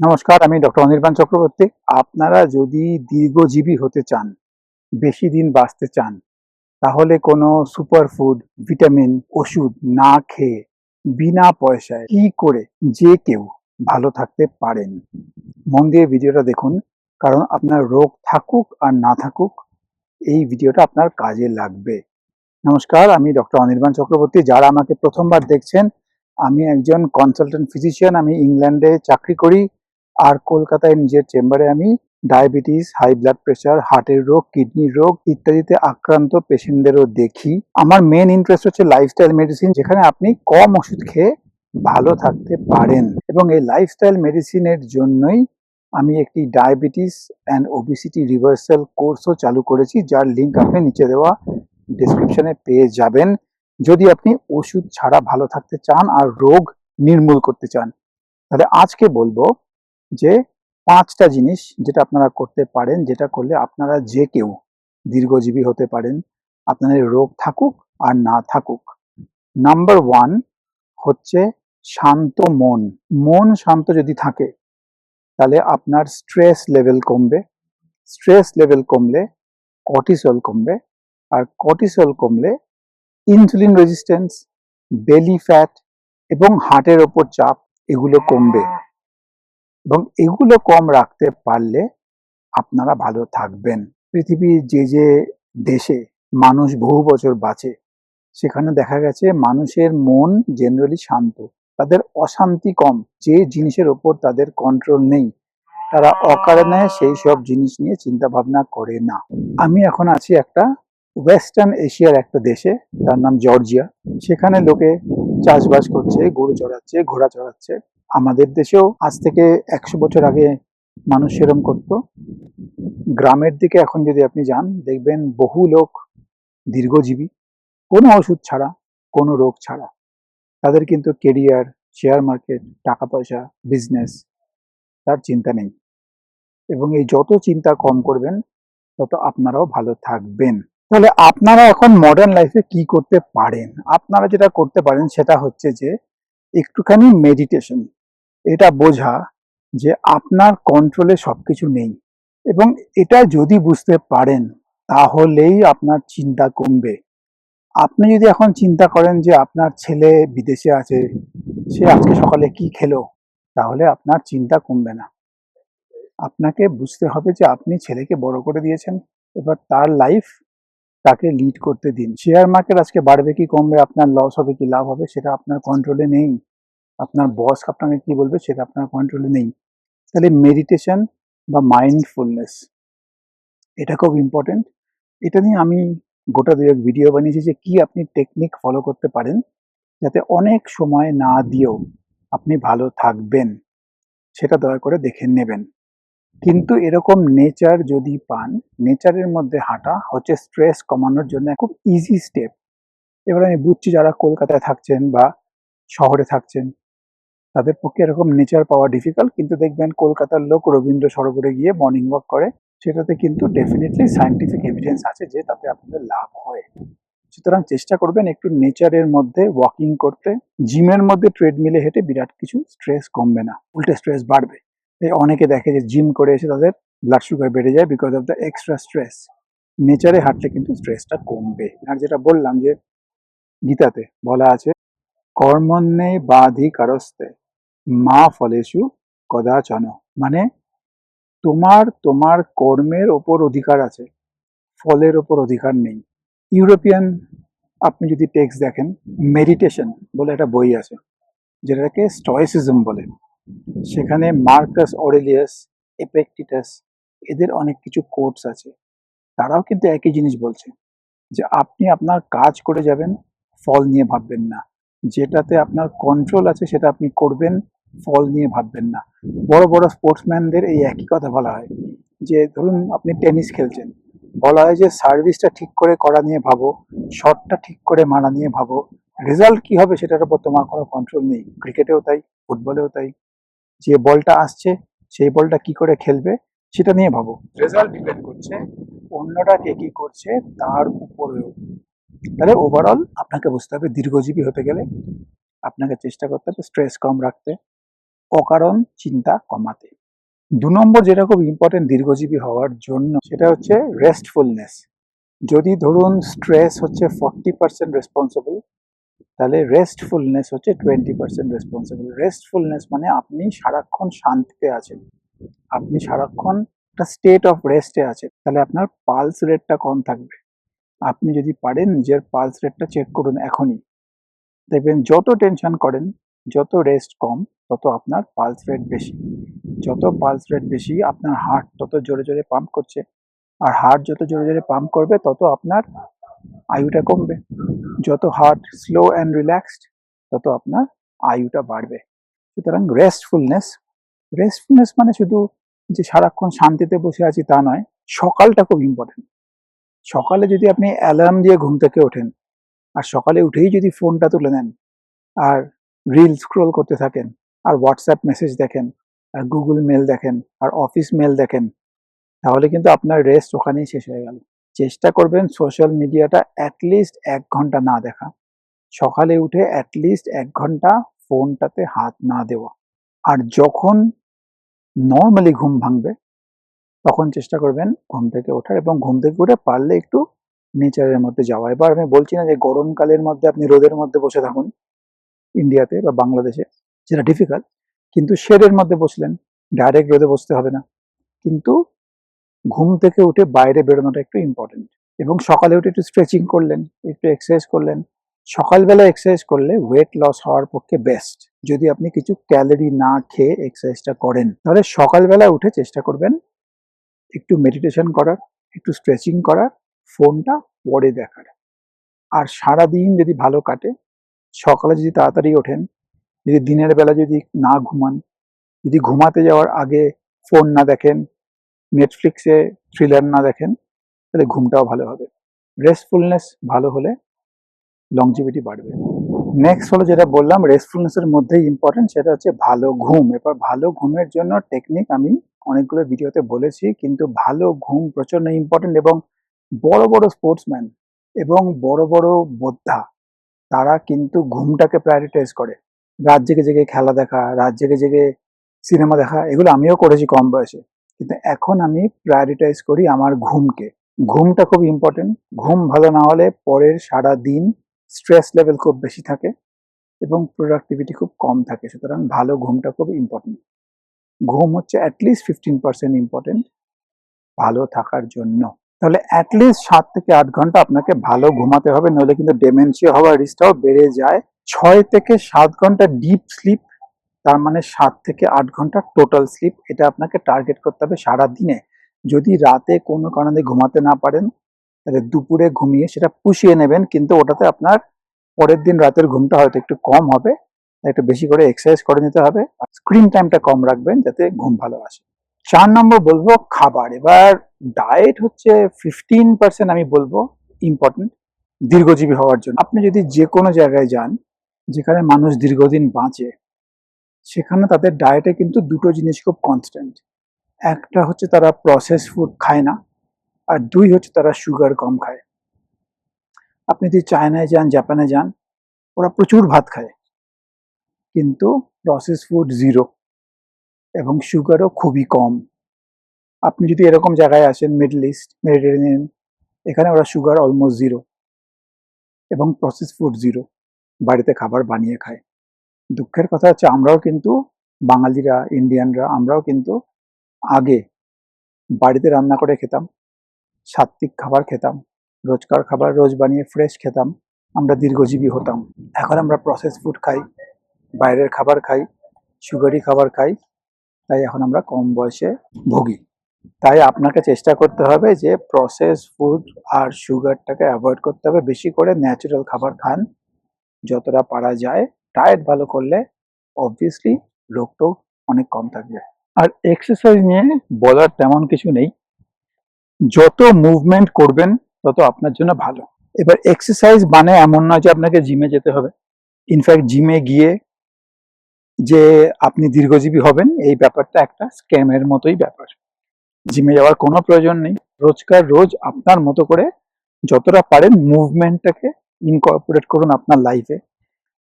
নমস্কার, আমি ডক্টর অনির্বাণ চক্রবর্তী। আপনারা যদি দীর্ঘজীবী হতে চান, বেশি দিন বাঁচতে চান, তাহলে কোনো সুপারফুড, ভিটামিন, ওষুধ না খেয়ে বিনা পয়সায় কি করে যে কেউ ভালো থাকতে পারেন। মন দিয়ে ভিডিওটা দেখুন, কারণ আপনার রোগ থাকুক আর না থাকুক, এই ভিডিওটা আপনার কাজে লাগবে। নমস্কার, আমি ডক্টর অনির্বাণ চক্রবর্তী। যারা আমাকে প্রথমবার দেখছেন, আমি একজন কনসালটেন্ট ফিজিশিয়ান। আমি ইংল্যান্ডে চাকরি করি আর কলকাতায় নিজের চেম্বারে আমি ডায়াবেটিস, হাই ব্লাড প্রেশার, হার্টের রোগ, কিডনির রোগ ইত্যাদিতে আক্রান্ত পেশেন্টদেরও দেখি। আমার মেন ইন্টারেস্ট হচ্ছে লাইফস্টাইল মেডিসিন, যেখানে আপনি কম ওষুধ খেয়ে ভালো থাকতে পারেন। এবং এই লাইফস্টাইল মেডিসিনের জন্যই আমি একটি ডায়াবেটিস অ্যান্ড ওবেসিটি রিভার্সাল কোর্সও চালু করেছি, যার লিঙ্ক আপনি নিচে দেওয়া ডেসক্রিপশনে পেয়ে যাবেন। যদি আপনি ওষুধ ছাড়া ভালো থাকতে চান আর রোগ নির্মূল করতে চান, তাহলে আজকে বলবো যে 5টা জিনিস যেটা আপনারা করতে পারেন, যেটা করলে আপনারা যে কেউ দীর্ঘজীবী হতে পারেন, আপনাদের রোগ থাকুক আর না থাকুক। নাম্বার 1 হচ্ছে শান্ত মন। মন শান্ত যদি থাকে, তাহলে আপনার স্ট্রেস লেভেল কমবে। স্ট্রেস লেভেল কমলে কর্টিসল কমবে, আর কর্টিসল কমলে ইনসুলিন রেজিস্ট্যান্স, বেলি ফ্যাট এবং হার্টের ওপর চাপ এগুলো কমবে। এবং এগুলো কম রাখতে পারলে আপনারা ভালো থাকবেন। পৃথিবীর যে যে দেশে মানুষ বহু বছর বাঁচে, সেখানে দেখা গেছে মানুষের মন জেনারেলি শান্ত, তাদের অশান্তি কম। যে জিনিসের ওপর তাদের কন্ট্রোল নেই, তারা অকারণে সেই সব জিনিস নিয়ে চিন্তা ভাবনা করে না। আমি এখন আছি একটা ওয়েস্টার্ন এশিয়ার একটা দেশে, তার নাম জর্জিয়া। সেখানে লোকে চাষবাস করছে, গরু চড়াচ্ছে, ঘোড়া চড়াচ্ছে। আমাদের দেশেও আজ থেকে 100 বছর আগে মানুষ সেরম করতো। গ্রামের দিকে এখন যদি আপনি যান, দেখবেন বহু লোক দীর্ঘজীবী, কোনো ওষুধ ছাড়া, কোনো রোগ ছাড়া। তাদের কিন্তু কেরিয়ার, শেয়ার মার্কেট, টাকা পয়সা, বিজনেস, তার চিন্তা নেই। এবং এই যত চিন্তা কম করবেন, তত আপনারাও ভালো থাকবেন। তাহলে আপনারা এখন মডার্ন লাইফে কি করতে পারেন? আপনারা যেটা করতে পারেন সেটা হচ্ছে যে একটুখানি মেডিটেশন। এটা বোঝা যে আপনার কন্ট্রোলে সবকিছু নেই, এবং এটা যদি বুঝতে পারেন, তাহলেই আপনার চিন্তা কমবে। আপনি যদি এখন চিন্তা করেন যে আপনার ছেলে বিদেশে আছে, সে আজকে সকালে কি খেলো, তাহলে আপনার চিন্তা কমবে না। আপনাকে বুঝতে হবে যে আপনি ছেলেকে বড় করে দিয়েছেন, এবার তার লাইফ তাকে লিড করতে দিন। শেয়ার মার্কেট আজকে বাড়বে কি কমবে, আপনার লস হবে কি লাভ হবে, সেটা আপনার কন্ট্রোলে নেই। আপনার বস আপনাকে কি বলবে, সেটা আপনার কন্ট্রোলে নেই। তাহলে মেডিটেশন বা মাইন্ডফুলনেস, এটা খুব ইম্পর্টেন্ট। এটা নিয়ে আমি গোটা দুয়েক ভিডিও বানিয়েছি যে কি আপনি টেকনিক ফলো করতে পারেন যাতে অনেক সময় না দিয়েও আপনি ভালো থাকবেন, সেটা দয়া করে দেখে নেবেন। কিন্তু এরকম নেচার যদি পান, নেচারের মধ্যে হাঁটা হচ্ছে স্ট্রেস কমানোর জন্য খুব ইজি স্টেপ। এবার আমি বুঝছি যারা কলকাতায় থাকছেন বা শহরে থাকছেন, তাদের পক্ষে এরকম নেচার পাওয়া ডিফিকাল্ট। কিন্তু দেখবেন কলকাতার লোক রবীন্দ্র সরোবরে গিয়ে মর্নিং ওয়াক করে, সেটাতে কিন্তু ডেফিনেটলি সায়েন্টিফিক এভিডেন্স আছে যে তাতে আপনাদের লাভ হয়। সুতরাং চেষ্টা করবেন একটু নেচারের মধ্যে ওয়াকিং করতে। জিমের মধ্যে ট্রেডমিলে হেঁটে বিরাট কিছু স্ট্রেস কমবে না, উল্টে স্ট্রেস বাড়বে। এই অনেকে দেখে যে জিম করে এসে তাদের ব্লাড সুগার বেড়ে যায় because of the extra stress. নেচারে হাঁটলে কিন্তু স্ট্রেসটা কমবে। আর যেটা বললাম যে গীতাতে বলা আছে, কর্মণ্যে বাধিকারস্তে মা ফলেষু কদাচন। মানে তোমার তোমার কর্মের ওপর অধিকার আছে, ফলের ওপর অধিকার নেই। ইউরোপিয়ান আপনি যদি টেক্সট দেখেন, মেডিটেশন বলে একটা বই আছে, যেটাকে স্টয়েসিজম বলে। সেখানে মার্কাস অরেলিয়াস, এপেক্টিটাস, এদের অনেক কিছু কোটস আছে। তারাও কিন্তু একই জিনিস বলছে যে আপনি আপনার কাজ করে যাবেন, ফল নিয়ে ভাববেন না। যেটাতে আপনার কন্ট্রোল আছে সেটা আপনি করবেন, ফল নিয়ে ভাববেন না। বড় বড় স্পোর্টসম্যানদের এই একই কথা বলা হয়। যে ধরুন আপনি টেনিস খেলছেন, বলা হয় যে সার্ভিসটা ঠিক করে করা নিয়ে ভাবো, শটটা ঠিক করে মারা নিয়ে ভাবো, রেজাল্ট কি হবে সেটার উপর তোমার কোনো কন্ট্রোল নেই। ক্রিকেটেও তাই, ফুটবলেও তাই। যে বলটা আসছে সেই বলটা কি করে খেলবে সেটা নিয়ে ভাবো, রেজাল্ট ডিপেন্ড করছে অন্যরা কে কি করছে তার উপরেও। তাহলে ওভারঅল আপনাকে বুঝতে হবে দীর্ঘজীবী হতে গেলে আপনাকে চেষ্টা করতে হবে স্ট্রেস কম রাখতে, অকারণ চিন্তা কমাতে। ২ নম্বর যেটা খুব ইম্পর্টেন্ট দীর্ঘজীবী হওয়ার জন্য সেটা হচ্ছে রেস্টফুলনেস। যদি ধরুন স্ট্রেস হচ্ছে 40% রেসপন্সিবল, তাহলে রেস্টফুলনেস হচ্ছে 20% রেসপন্সিবল। রেস্টফুলনেস মানে আপনি সারাক্ষণ শান্তিতে আছেন, আপনি সারাক্ষণ একটা স্টেট অফ রেস্টে আছেন, তাহলে আপনার পালস রেটটা কম থাকবে। আপনি যদি পারেন নিজের পালস রেটটা চেক করুন এখনই, দেখবেন যত টেনশন করেন, যত রেস্ট কম, তত আপনার পালস রেট বেশি। যত পালস রেট বেশি আপনার হার্ট তত জোরে জোরে পাম্প করছে, আর হার্ট যত জোরে জোরে পাম্প করবে তত আপনার আয়ুটা কমবে। যত হার্ট স্লো অ্যান্ড রিল্যাক্সড তত আপনার আয়ুটা বাড়বে। সুতরাং রেস্টফুলনেস মানে শুধু যে সারাক্ষণ শান্তিতে বসে আছি তা নয়, সকালটা খুব ইম্পর্টেন্ট। সকালে যদি আপনি অ্যালার্ম দিয়ে ঘুম থেকে ওঠেন আর সকালে উঠেই যদি ফোনটা তুলে নেন আর রিল স্ক্রোল করতে থাকেন আর হোয়াটসঅ্যাপ মেসেজ দেখেন আর গুগল মেল দেখেন আর অফিস মেল দেখেন, তাহলে কিন্তু আপনার রেস্ট ওখানেই শেষ হয়ে গেল। চেষ্টা করবেন সোশ্যাল মিডিয়াটা অ্যাটলিস্ট 1 ঘন্টা না দেখা। সকালে উঠে অ্যাটলিস্ট 1 ঘন্টা ফোনটাতে হাত না দেওয়া। আর যখন নর্মালি ঘুম ভাঙবে তখন চেষ্টা করবেন ঘুম থেকে ওঠার, এবং ঘুম থেকে উঠে পারলে একটু নেচারের মধ্যে যাওয়া। এবার আমি বলছি না যে গরমকালের মধ্যে আপনি রোদের মধ্যে বসে থাকুন ইন্ডিয়াতে বা বাংলাদেশে, যেটা ডিফিকাল্ট, কিন্তু শেডের মধ্যে বসলেন, ডাইরেক্ট রোদে বসতে হবে না, কিন্তু ঘুম থেকে উঠে বাইরে বেরোনোটা একটু ইম্পর্টেন্ট। এবং সকালে উঠে একটু স্ট্রেচিং করলেন, একটু এক্সারসাইজ করলেন। সকালবেলা এক্সারসাইজ করলে ওয়েট লস হওয়ার পক্ষে বেস্ট। যদি আপনি কিছু ক্যালোরি না খেয়ে এক্সারসাইজটা করেন, তাহলে সকালবেলা উঠে চেষ্টা করবেন একটু মেডিটেশন করার, একটু স্ট্রেচিং করার, ফোনটা পরে দেখার। আর সারাদিন যদি ভালো কাটে, সকালে যদি তাড়াতাড়ি ওঠেন, যদি দিনের বেলা যদি না ঘুমান, যদি ঘুমাতে যাওয়ার আগে ফোন না দেখেন, নেটফ্লিক্সে থ্রিলার না দেখেন, তাহলে ঘুমটাও ভালো হবে। রেস্টফুলনেস ভালো হলে লংজিভিটি বাড়বে। নেক্সট হলো যেটা বললাম রেস্টফুলনেসের মধ্যেই ইম্পর্টেন্ট, সেটা হচ্ছে ভালো ঘুম। এবার ভালো ঘুমের জন্য টেকনিক আমি অনেকগুলো ভিডিওতে বলেছি, কিন্তু ভালো ঘুম প্রচন্ড ইম্পর্টেন্ট। এবং বড় বড় স্পোর্টসম্যান এবং বড় বড় যোদ্ধা তারা কিন্তু ঘুমটাকে প্রায়োরিটাইজ করে। রাত জেগে জেগে খেলা দেখা, রাত জেগে জেগে সিনেমা দেখা, এগুলো আমিও করেছি কম বয়সে, কিন্তু এখন আমি প্রায়োরিটাইজ করি আমার ঘুমকে। ঘুমটা খুব ইম্পর্টেন্ট। ঘুম ভালো না হলে পরের সারা দিন স্ট্রেস লেভেল খুব বেশি থাকে এবং প্রোডাক্টিভিটি খুব কম থাকে। সুতরাং ভালো ঘুমটা খুব ইম্পর্টেন্ট। ঘুম হচ্ছে অ্যাটলিস্ট 15% ইম্পর্টেন্ট ভালো থাকার জন্য। তাহলে অ্যাটলিস্ট 7 থেকে 8 ঘন্টা আপনাকে ভালো ঘুমাতে হবে, নইলে কিন্তু ডেমেনশিয়া হওয়ার রিস্কটাও বেড়ে যায়। 6 থেকে 7 ঘন্টা ডিপ স্লিপ, তার মানে 7 থেকে 8 ঘন্টা টোটাল স্লিপ, এটা আপনাকে টার্গেট করতে হবে সারা দিনে। যদি রাতে কোনো কারণে ঘুমাতে না পারেন, তাহলে দুপুরে ঘুমিয়ে সেটা পুষিয়ে নেবেন, কিন্তু ওটাতে আপনার পরের দিন রাতের ঘুমটা হয়তো একটু কম হবে। একটু বেশি করে এক্সারসাইজ করে নিতে হবে, আর স্ক্রিন টাইমটা কম রাখবেন যাতে ঘুম ভালো আসে। 4 নম্বর বলবো খাবার। এবার ডায়েট হচ্ছে 15% আমি বলবো ইম্পর্টেন্ট দীর্ঘজীবী হওয়ার জন্য। আপনি যদি যে কোনো জায়গায় যান যেখানে মানুষ দীর্ঘদিন বাঁচে, সেখানে তাদের ডায়েটে কিন্তু দুটো জিনিস খুব কনস্ট্যান্ট। একটা হচ্ছে তারা প্রসেস ফুড খায় না, আর 2 হচ্ছে তারা সুগার কম খায়। আপনি যদি চায়নায় যান, জাপানে যান, ওরা প্রচুর ভাত খায়, কিন্তু প্রসেস ফুড জিরো এবং সুগারও খুবই কম। আপনি যদি এরকম জায়গায় আসেন মিডল ইস্ট, মেডিটেরিয়ান, এখানে ওরা সুগার অলমোস্ট জিরো এবং প্রসেস ফুড জিরো, বাড়িতে খাবার বানিয়ে খায়। দুঃখের কথা হচ্ছে আমরাও কিন্তু বাঙালিরা, ইন্ডিয়ানরা, আমরাও কিন্তু আগে বাড়িতে রান্না করে খেতাম, সাত্বিক খাবার খেতাম, রোজকার খাবার রোজ বানিয়ে ফ্রেশ খেতাম, আমরা দীর্ঘজীবী হতাম। এখন আমরা প্রসেস ফুড খাই, বাইরের খাবার খাই, সুগারি খাবার খাই, তাই এখন আমরা কম বয়সে ভুগি। তাই আপনাকে চেষ্টা করতে হবে যে প্রসেস ফুড আর সুগারটাকে অ্যাভয়েড করতে হবে, বেশি করে ন্যাচারাল খাবার খান যতটা পারা যায়। ডায়েট ভালো করলে অবভিয়াসলি রোগটোগ অনেক কম থাকবে। আর এক্সারসাইজ নিয়ে বলার তেমন কিছু নেই, যত মুভমেন্ট করবেন তত আপনার জন্য ভালো। এবার এক্সারসাইজ মানে এমন নয় যে আপনাকে জিমে যেতে হবে। ইনফ্যাক্ট জিমে গিয়ে যে আপনি দীর্ঘজীবী হবেন এই ব্যাপারটা একটা স্ক্যামের মতোই ব্যাপার। জিমে যাওয়ার কোনো প্রয়োজন নেই। রোজকার রোজ আপনার মতো করে যতটা পারেন মুভমেন্টটাকে ইনকর্পোরেট করুন আপনার লাইফে।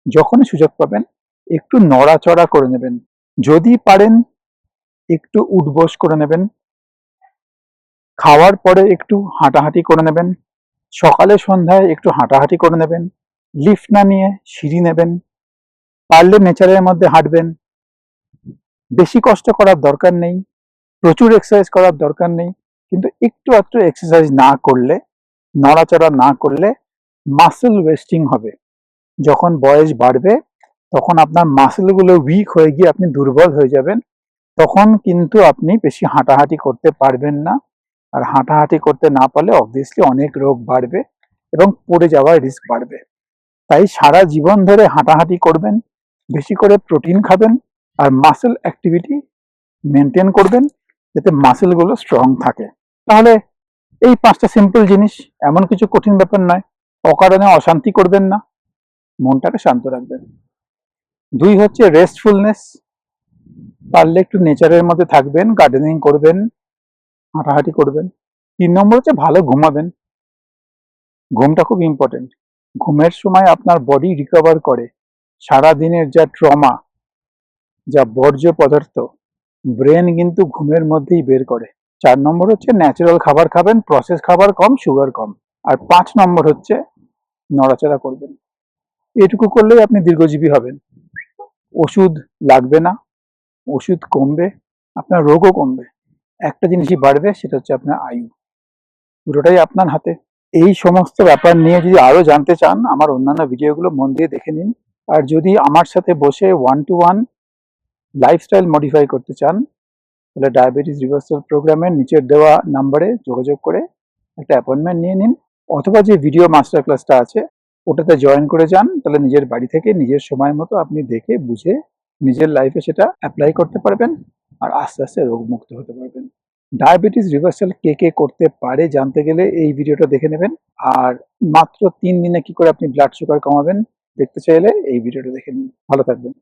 যখনই সুযোগ পাবেন একটু নড়াচড়া করে নেবেন, যদি পারেন একটু উঠবোস করে নেবেন, খাওয়ার পরে একটু হাঁটাহাঁটি করে নেবেন, সকালে সন্ধ্যায় একটু হাঁটাহাঁটি করে নেবেন, লিফট না নিয়ে সিঁড়ি নেবেন, পারলে নেচারের মধ্যে হাঁটবেন। বেশি কষ্ট করার দরকার নেই, প্রচুর এক্সারসাইজ করার দরকার নেই, কিন্তু একটু আধটু এক্সারসাইজ না করলে, নড়াচড়া না করলে মাসেল ওয়েস্টিং হবে। যখন বয়স বাড়বে তখন আপনার মাসেলগুলো উইক হয়ে গিয়ে আপনি দুর্বল হয়ে যাবেন, তখন কিন্তু আপনি বেশি হাঁটাহাঁটি করতে পারবেন না। আর হাঁটাহাঁটি করতে না পারলে অবভিয়াসলি অনেক রোগ বাড়বে এবং পড়ে যাওয়ার রিস্ক বাড়বে। তাই সারা জীবন ধরে হাঁটাহাঁটি করবেন, বেশি করে প্রোটিন খাবেন, আর মাসেল অ্যাক্টিভিটি মেনটেন করবেন যাতে মাসেলগুলো স্ট্রং থাকে। তাহলে এই 5টা সিম্পল জিনিস, এমন কিছু কঠিন ব্যাপার নয়। অকারণে অশান্তি করবেন না, মনটাকে শান্ত রাখবেন। 2 হচ্ছে রেস্টফুলনেস, পারলে একটু নেচারের মধ্যে থাকবেন, গার্ডেনিং করবেন, হাঁটাহাঁটি করবেন। 3 নম্বর হচ্ছে ভালো ঘুমাবেন। ঘুমটা খুব ইম্পর্টেন্ট। ঘুমের সময় আপনার বডি রিকভার করে সারা দিনের যা ট্রমা, যা বর্জ্য পদার্থ, ব্রেন কিন্তু ঘুমের মধ্যেই বের করে। 4 নম্বর হচ্ছে ন্যাচারাল খাবার খাবেন, প্রসেস খাবার কম, সুগার কম। আর 5 নম্বর হচ্ছে নড়াচড়া করবেন। এটুকু করলেই আপনি দীর্ঘজীবী হবেন। ওষুধ লাগবে না, ওষুধ কমবে, আপনার রোগও কমবে। একটা জিনিসই বাড়বে, সেটা হচ্ছে আপনার আয়ু। পুরোটাই আপনার হাতে। এই সমস্ত ব্যাপার নিয়ে যদি আরো জানতে চান, আমার অন্যান্য ভিডিওগুলো মন দিয়ে দেখে নিন। আর যদি আমার সাথে বসে 1-to-1 লাইফস্টাইল মডিফাই করতে চান, তাহলে ডায়াবেটিস রিভার্সাল প্রোগ্রামের নিচের দেওয়া নাম্বারে যোগাযোগ করে একটা অ্যাপয়েন্টমেন্ট নিয়ে নিন, অথবা যে ভিডিও মাস্টার ক্লাসটা আছে ওটাতে জয়েন করে যান। তাহলে নিজের বাড়ি থেকে নিজের সময় মতো আপনি দেখে বুঝে নিজের লাইফে সেটা অ্যাপ্লাই করতে পারবেন, আর আস্তে আস্তে রোগমুক্ত হতে পারবেন। ডায়াবেটিস রিভার্সাল কে কে করতে পারে জানতে গেলে এই ভিডিওটা দেখে নেবেন। আর মাত্র 3 দিনে কি করে আপনি ব্লাড সুগার কমাবেন দেখতে চাইলে এই ভিডিওটা দেখে নিন। ভালো থাকবেন।